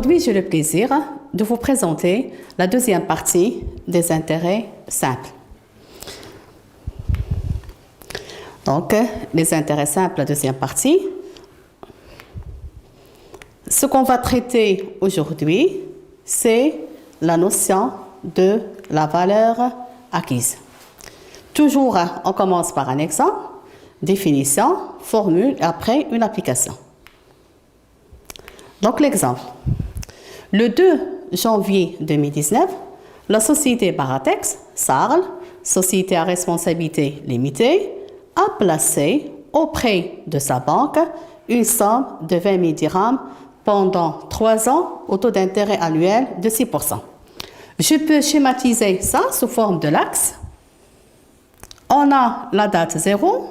Aujourd'hui, j'ai le plaisir de vous présenter la deuxième partie des intérêts simples. Donc, les intérêts simples, la deuxième partie. Ce qu'on va traiter aujourd'hui, c'est la notion de la valeur acquise. Toujours, on commence par un exemple, définition, formule, et après une application. Donc, l'exemple. Le 2 janvier 2019, la société Baratex, Sarl, société à responsabilité limitée, a placé auprès de sa banque une somme de 20 000 dirhams pendant 3 ans au taux d'intérêt annuel de 6%. Je peux schématiser ça sous forme de l'axe. On a la date 0.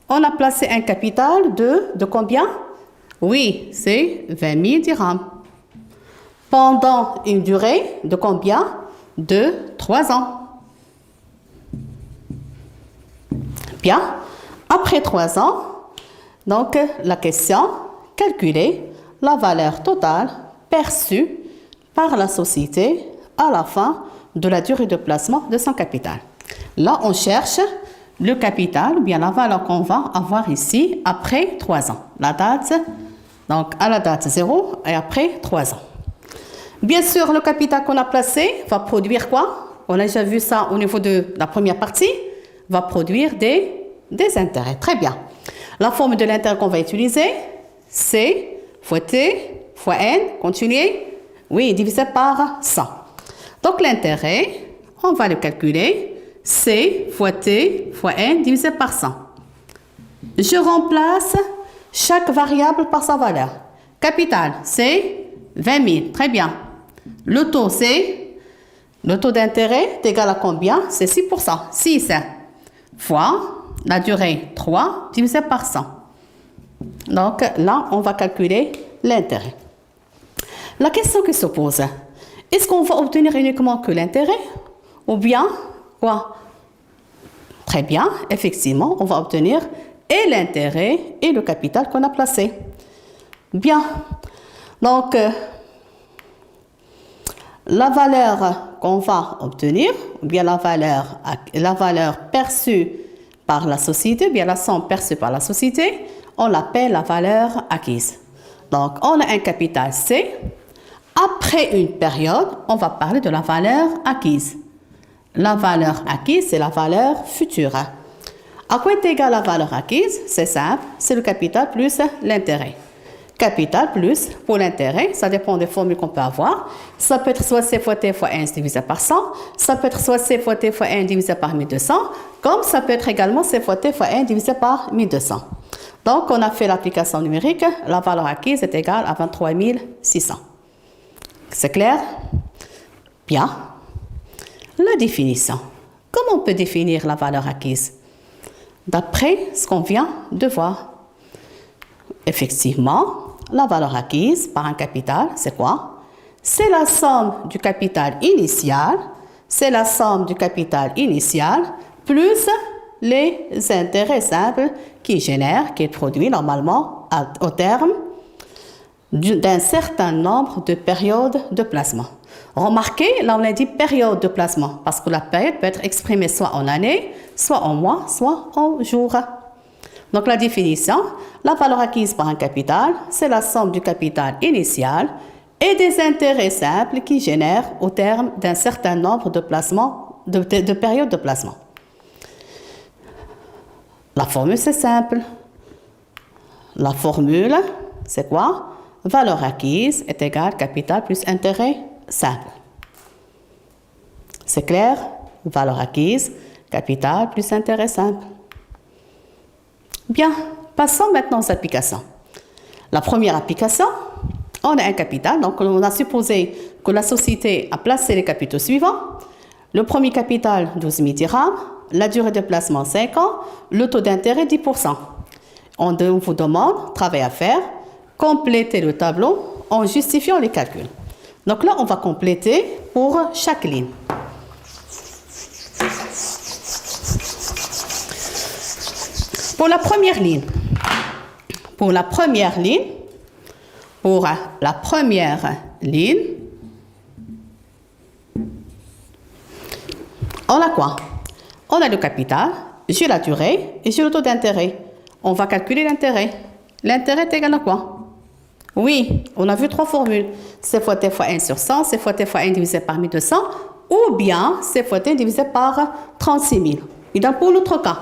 On a placé un capital de combien? Oui, c'est 20 000 dirhams. Pendant une durée de combien? De 3 ans. Bien. Après 3 ans, donc la question, calculer la valeur totale perçue par la société à la fin de la durée de placement de son capital. Là, on cherche le capital, ou bien la valeur qu'on va avoir ici après 3 ans. La date, donc à la date 0 et après 3 ans. Bien sûr, le capital qu'on a placé va produire quoi? On a déjà vu ça au niveau de la première partie. Va produire des intérêts. Très bien. La forme de l'intérêt qu'on va utiliser, c'est fois T fois N, continuer. Oui, divisé par 100. Donc l'intérêt, on va le calculer. C fois T fois N divisé par 100. Je remplace chaque variable par sa valeur. Capital, c'est 20 000. Très bien. Le taux, c'est le taux d'intérêt est égal à combien? C'est 6%. 6 fois la durée 3 divisé par 100. Donc là, on va calculer l'intérêt. La question qui se pose, est-ce qu'on va obtenir uniquement que l'intérêt ou bien quoi? Très bien, effectivement, on va obtenir et l'intérêt et le capital qu'on a placé. Bien, donc la valeur qu'on va obtenir, ou bien la valeur perçue par la société, bien la somme perçue par la société, on l'appelle la valeur acquise. Donc, on a un capital C. Après une période, on va parler de la valeur acquise. La valeur acquise, c'est la valeur future. À quoi est égale la valeur acquise? C'est simple, c'est le capital plus l'intérêt. Capital plus pour l'intérêt, ça dépend des formules qu'on peut avoir. Ça peut être soit C fois T fois N divisé par 100, ça peut être soit C fois T fois N divisé par 1200, comme ça peut être également C fois T fois N divisé par 1200. Donc, on a fait l'application numérique, la valeur acquise est égale à 23 600. C'est clair? Bien. La définition. Comment on peut définir la valeur acquise? D'après ce qu'on vient de voir. Effectivement, la valeur acquise par un capital, c'est quoi? C'est la somme du capital initial, c'est la somme du capital initial plus les intérêts simples qui est produit normalement au terme d'un certain nombre de périodes de placement. Remarquez, là on a dit période de placement, parce que la période peut être exprimée soit en année, soit en mois, soit en jours. Donc la définition, la valeur acquise par un capital, c'est la somme du capital initial et des intérêts simples qui génèrent au terme d'un certain nombre de placements, de périodes de placement. La formule, c'est simple. La formule, c'est quoi? Valeur acquise est égale capital plus intérêt simple. C'est clair? Valeur acquise, capital plus intérêt simple. Bien, passons maintenant aux applications. La première application, on a un capital, donc on a supposé que la société a placé les capitaux suivants. Le premier capital, 12 000 dirhams, la durée de placement, 5 ans, le taux d'intérêt, 10%. On vous demande, travail à faire, compléter le tableau en justifiant les calculs. Donc là, on va compléter pour chaque ligne. Pour la première ligne, ligne, on a quoi? On a le capital, j'ai la durée et j'ai le taux d'intérêt. On va calculer l'intérêt. L'intérêt est égal à quoi? Oui, on a vu 3 formules. C fois T fois N sur 100, C fois T fois N divisé par 1200, ou bien C fois T divisé par 36 000. Et donc pour l'autre cas,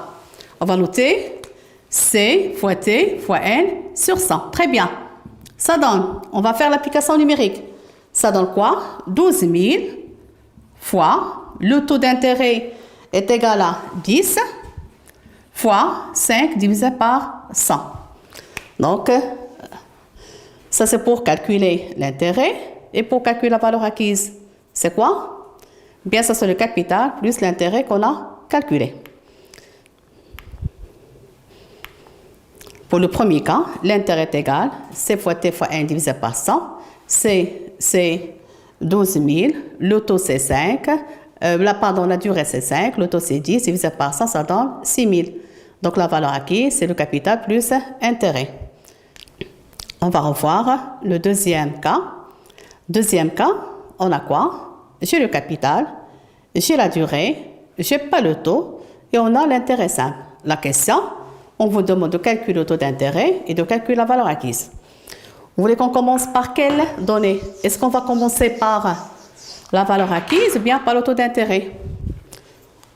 on va noter C fois T fois N sur 100. Très bien. Ça donne, on va faire l'application numérique. Ça donne quoi? 12 000 fois le taux d'intérêt est égal à 10 fois 5 divisé par 100. Donc, ça c'est pour calculer l'intérêt et pour calculer la valeur acquise. C'est quoi? Bien, ça c'est le capital plus l'intérêt qu'on a calculé. Pour le premier cas, l'intérêt est égal C fois T fois N divisé par 100. C'est 12 000, le taux c'est 5, la durée c'est 5, le taux c'est 10, divisé par 100, ça donne 6 000. Donc la valeur acquise, c'est le capital plus intérêt. On va revoir le deuxième cas. Deuxième cas, on a quoi? J'ai le capital, j'ai la durée, j'ai pas le taux et on a l'intérêt simple. La question, on vous demande de calculer le taux d'intérêt et de calculer la valeur acquise. Vous voulez qu'on commence par quelle donnée? Est-ce qu'on va commencer par la valeur acquise ou bien par le taux d'intérêt?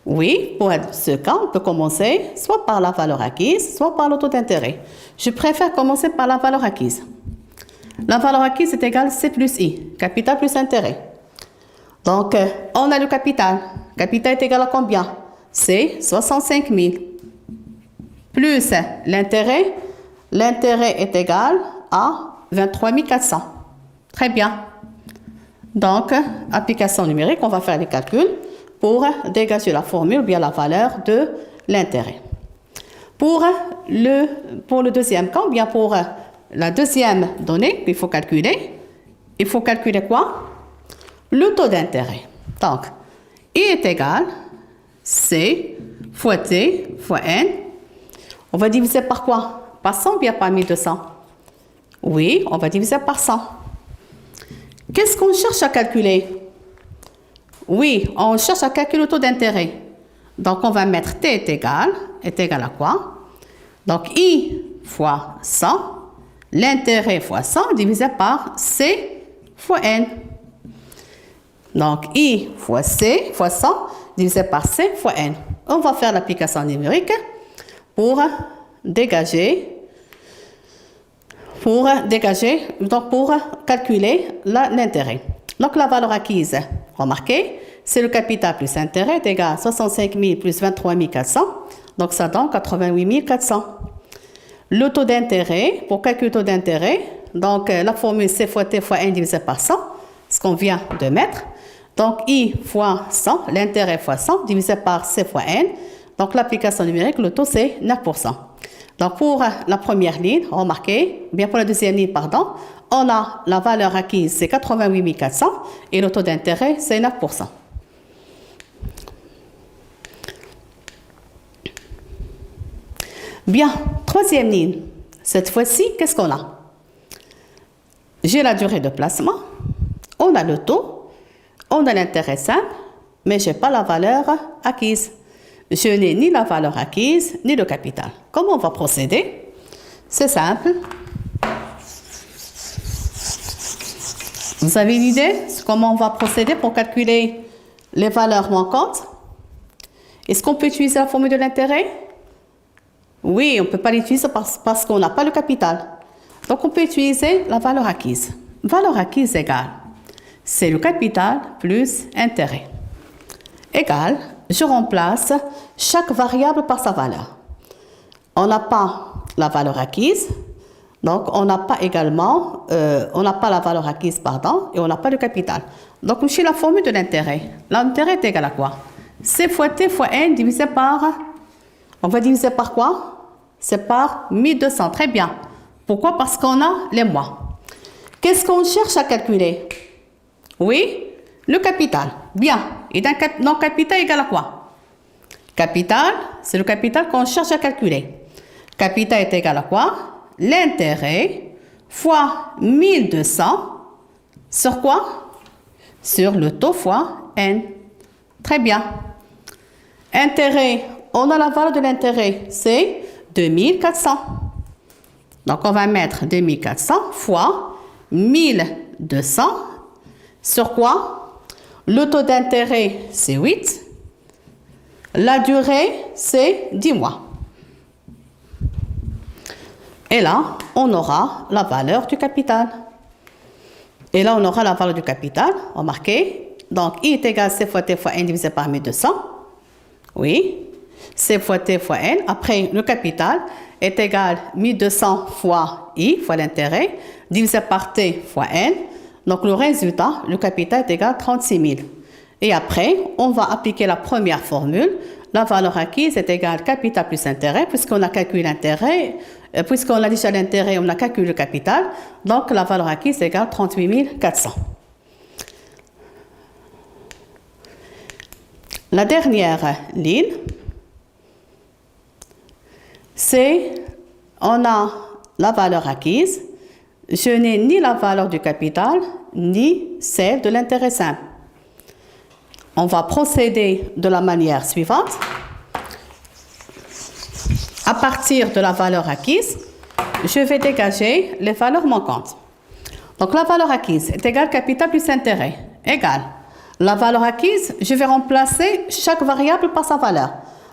Oui, pour ce cas, on peut commencer soit par la valeur acquise, soit par le taux d'intérêt. Je préfère commencer par la valeur acquise. La valeur acquise est égale C plus I, capital plus intérêt. Donc, on a le capital. Capital est égal à combien? C'est 65 000. Plus l'intérêt. L'intérêt est égal à 23 400. Très bien. Donc, application numérique, on va faire les calculs pour dégager la formule ou bien la valeur de l'intérêt. Pour le deuxième cas, ou bien pour la deuxième donnée qu'il faut calculer, il faut calculer quoi? Le taux d'intérêt. Donc, I est égal C fois T fois N. On va diviser par quoi? Par 100 ou bien par 1200? Oui, on va diviser par 100. Qu'est-ce qu'on cherche à calculer? Oui, on cherche à calculer le taux d'intérêt. Donc, on va mettre T est égal à quoi? Donc, I fois 100, l'intérêt fois 100 divisé par C fois N. Donc, I fois C fois 100 divisé par C fois N. On va faire l'application numérique pour dégager, donc pour calculer l'intérêt. Donc, la valeur acquise, remarquez, c'est le capital plus intérêt est égal à 65 000 plus 23 400. Donc, ça donne 88 400. Le taux d'intérêt, pour calculer le taux d'intérêt, donc la formule C fois T fois N divisé par 100, ce qu'on vient de mettre. Donc, I fois 100, l'intérêt fois 100 divisé par C fois N. Donc, l'application numérique, le taux, c'est 9%. Donc, pour la première ligne, remarquez, bien pour la deuxième ligne, pardon, on a la valeur acquise, c'est 88 400 et le taux d'intérêt, c'est 9%. Bien, troisième ligne. Cette fois-ci, qu'est-ce qu'on a? J'ai la durée de placement, on a le taux, on a l'intérêt simple, mais je n'ai pas la valeur acquise. Je n'ai ni la valeur acquise, ni le capital. Comment on va procéder? C'est simple. Vous avez une idée de comment on va procéder pour calculer les valeurs manquantes? Est-ce qu'on peut utiliser la formule de l'intérêt? Oui, on ne peut pas l'utiliser parce qu'on n'a pas le capital. Donc, on peut utiliser la valeur acquise. Valeur acquise égale, c'est le capital plus intérêt. Égal, je remplace chaque variable par sa valeur. On n'a pas la valeur acquise, donc on n'a pas également, on n'a pas la valeur acquise, pardon, et on n'a pas le capital. Donc, chez la formule de l'intérêt, l'intérêt est égal à quoi? C fois T fois N divisé par, on va diviser par quoi? C'est par 1200, très bien. Pourquoi? Parce qu'on a les mois. Qu'est-ce qu'on cherche à calculer? Oui, le capital. Bien. Et donc, capital égale à quoi? Capital, c'est le capital qu'on cherche à calculer. Capital est égal à quoi? L'intérêt fois 1200 Sur quoi? Sur le taux fois n. Très bien. Intérêt, on a la valeur de l'intérêt, c'est 2400. Donc, on va mettre 2400 fois 1200. Sur quoi? Le taux d'intérêt, c'est 8. La durée, c'est 10 mois. Et là, on aura la valeur du capital. Et là, on aura la valeur du capital, remarquez. Donc, I est égal à C fois T fois N divisé par 1200. Oui. C fois T fois N. Après, le capital est égal à 1200 fois I, fois l'intérêt, divisé par T fois N. Donc, le résultat, le capital est égal à 36 000. Et après, on va appliquer la première formule. La valeur acquise est égale à capital plus intérêt, puisqu'on a calculé l'intérêt, puisqu'on a déjà l'intérêt, on a calculé le capital. Donc, la valeur acquise est égale à 38 400. La dernière ligne, c'est, on a la valeur acquise. Je n'ai ni la valeur du capital, ni celle de l'intérêt simple. On va procéder de la manière suivante. À partir de la valeur acquise, je vais dégager les valeurs manquantes. Donc, la valeur acquise est égale capital plus intérêt, égale. La valeur acquise, je vais remplacer chaque variable par sa valeur.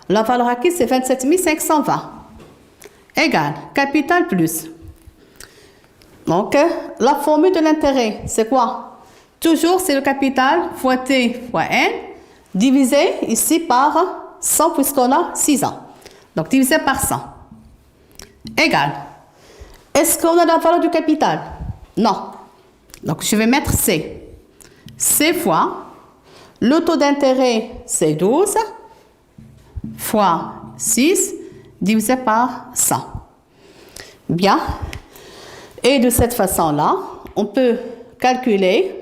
La valeur acquise, c'est 27 520. Égale capital plus. Donc, la formule de l'intérêt, c'est quoi? Toujours, c'est le capital fois T fois N, divisé ici par 100, puisqu'on a 6 ans. Donc, divisé par 100. Égal. Est-ce qu'on a la valeur du capital? Non. Donc, je vais mettre C. C fois, le taux d'intérêt, c'est 12, fois 6, divisé par 100. Bien. Et de cette façon-là, on peut calculer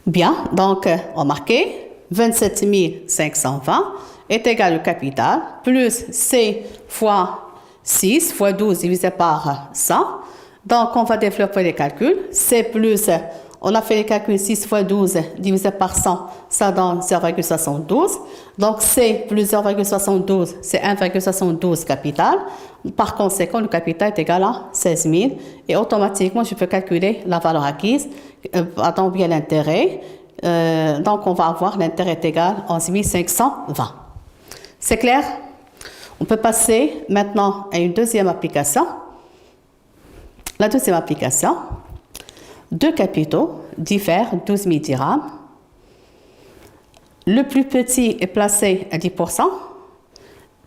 bien, donc, remarquez, 27 520 est égal au capital, plus C fois 6 fois 12 divisé par 100. Donc, on va développer les calculs. C plus, on a fait les calculs 6 fois 12 divisé par 100, ça donne 0,72. Donc, C plus 0,72, c'est 1,72 capital. Par conséquent, le capital est égal à 16 000. Et automatiquement, je peux calculer la valeur acquise, attends bien l'intérêt. Donc, on va avoir l'intérêt égal à 11 520. C'est clair? On peut passer maintenant à une deuxième application. La deuxième application, deux capitaux diffèrent 12 000 dirhams. Le plus petit est placé à 10%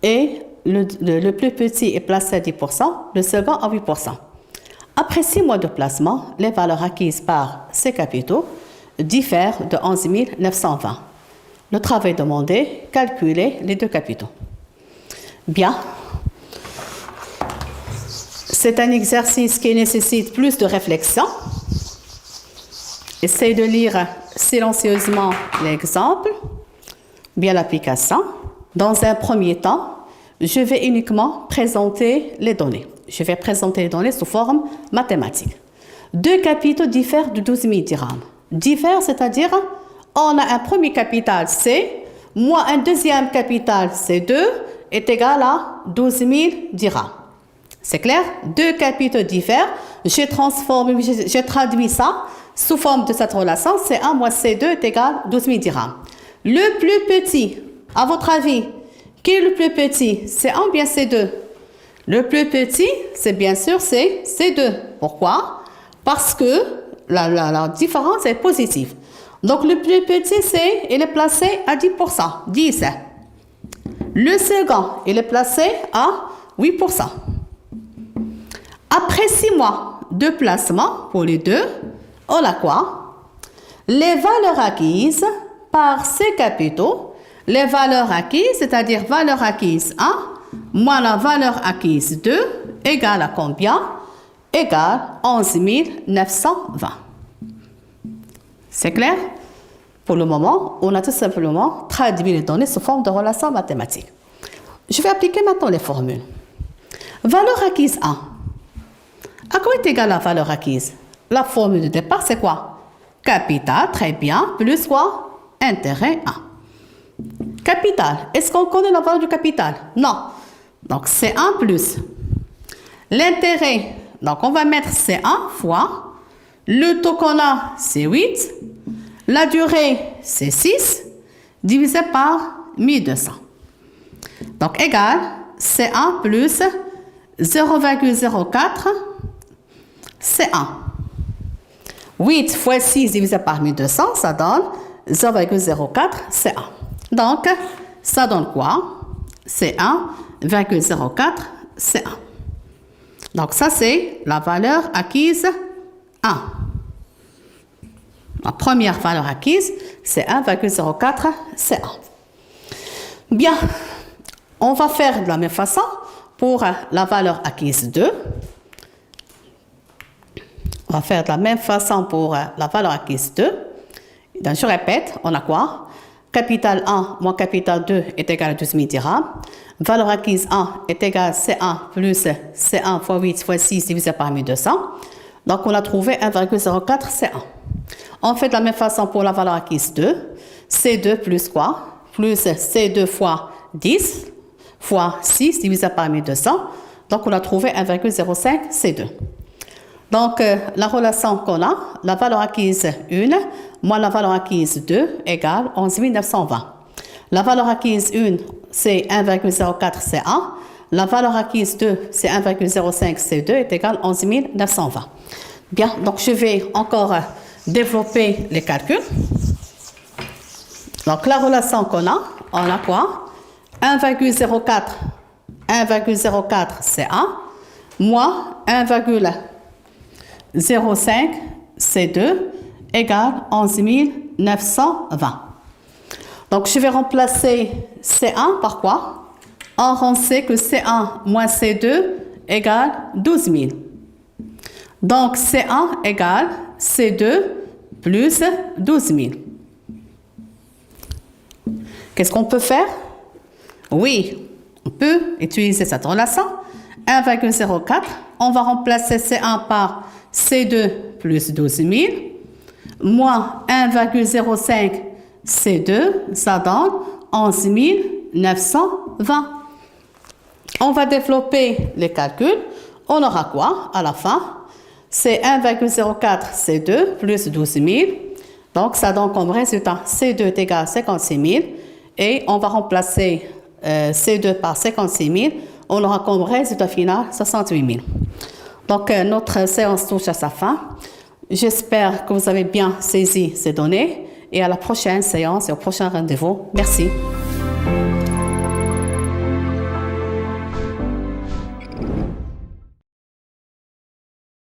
et le plus petit est placé à 10%, le second à 8%. Après 6 mois de placement, les valeurs acquises par ces capitaux diffèrent de 11 920. Le travail demandé, calculer les deux capitaux. Bien. C'est un exercice qui nécessite plus de réflexion. Essayez de lire silencieusement l'exemple, bien l'application. Dans un premier temps, je vais uniquement présenter les données. Je vais présenter les données sous forme mathématique. Deux capitaux diffèrent de 12 000 dirhams. Diffèrent, c'est-à-dire, on a un premier capital C, moins un deuxième capital C2 est égal à 12 000 dirhams. C'est clair? Deux capitaux diffèrent. J'ai traduit ça sous forme de cette relation. C1 moins C2 est égal à 12 000 dirhams. Le plus petit, à votre avis, qui est le plus petit? C1 ou bien C2? Le plus petit, c'est bien sûr C2. Pourquoi? Parce que la différence est positive. Donc, le plus petit, il est placé à 10%. 10. Le second, il est placé à 8%. Après 6 mois de placement pour les deux, on a quoi? Les valeurs acquises par ces capitaux, les valeurs acquises, c'est-à-dire valeur acquise 1 moins la valeur acquise 2, égale à combien? Égale 11 920. C'est clair? Pour le moment, on a tout simplement traduit les données sous forme de relations mathématiques. Je vais appliquer maintenant les formules. Valeur acquise 1. À quoi est égale la valeur acquise? La formule de départ, c'est quoi? Capital, très bien, plus quoi? Intérêt 1. Capital, est-ce qu'on connaît la valeur du capital? Non. Donc, c'est 1 plus. L'intérêt, donc on va mettre C1 fois. Le taux qu'on a, c'est 8. La durée, c'est 6. Divisé par 1200. Donc, égal C1 plus 0,04 C1. 8 fois 6 divisé par 1200, ça donne 0,04 C1. Donc, ça donne quoi? C'est 1,04 C1. Donc, ça, c'est la valeur acquise 1. La première valeur acquise, c'est 1,04 C1. Bien, on va faire de la même façon pour la valeur acquise 2. On va faire de la même façon pour la valeur acquise 2. Donc, je répète, on a quoi? Capital 1 moins capital 2 est égal à 12 000 dirhams. Valeur acquise 1 est égal à C1 plus C1 fois 8 fois 6 divisé par 1200. Donc, on a trouvé 1,04 C1. On fait de la même façon pour la valeur acquise 2. C2 plus quoi? Plus C2 fois 10 fois 6 divisé par 1200. Donc, on a trouvé 1,05 C2. Donc, la relation qu'on a, la valeur acquise 1 moins la valeur acquise 2 égale 11 920. La valeur acquise 1, c'est 1,04 C1. La valeur acquise 2, c'est 1,05 C2 est égal à 11 920. Bien, donc je vais encore développer les calculs. Donc, la relation qu'on a, on a quoi? 1,04 C1 moins 1,05 C2 égale 11 920. Donc, je vais remplacer C1 par quoi? Or, on sait que C1 moins C2 égale 12 000. Donc, C1 égale C2 plus 12 000. Qu'est-ce qu'on peut faire? Oui, on peut utiliser cette relation. 1,04, on va remplacer C1 par C2 plus 12 000, moins 1,05 C2, ça donne 11 920. On va développer les calculs. On aura quoi à la fin? C'est 1,04 C2 plus 12 000. Donc, ça donne comme résultat C2 est égal à 56 000. Et on va remplacer C2 par 56 000. On aura comme résultat final 68 000. Donc, notre séance touche à sa fin. J'espère que vous avez bien saisi ces données. Et à la prochaine séance et au prochain rendez-vous. Merci.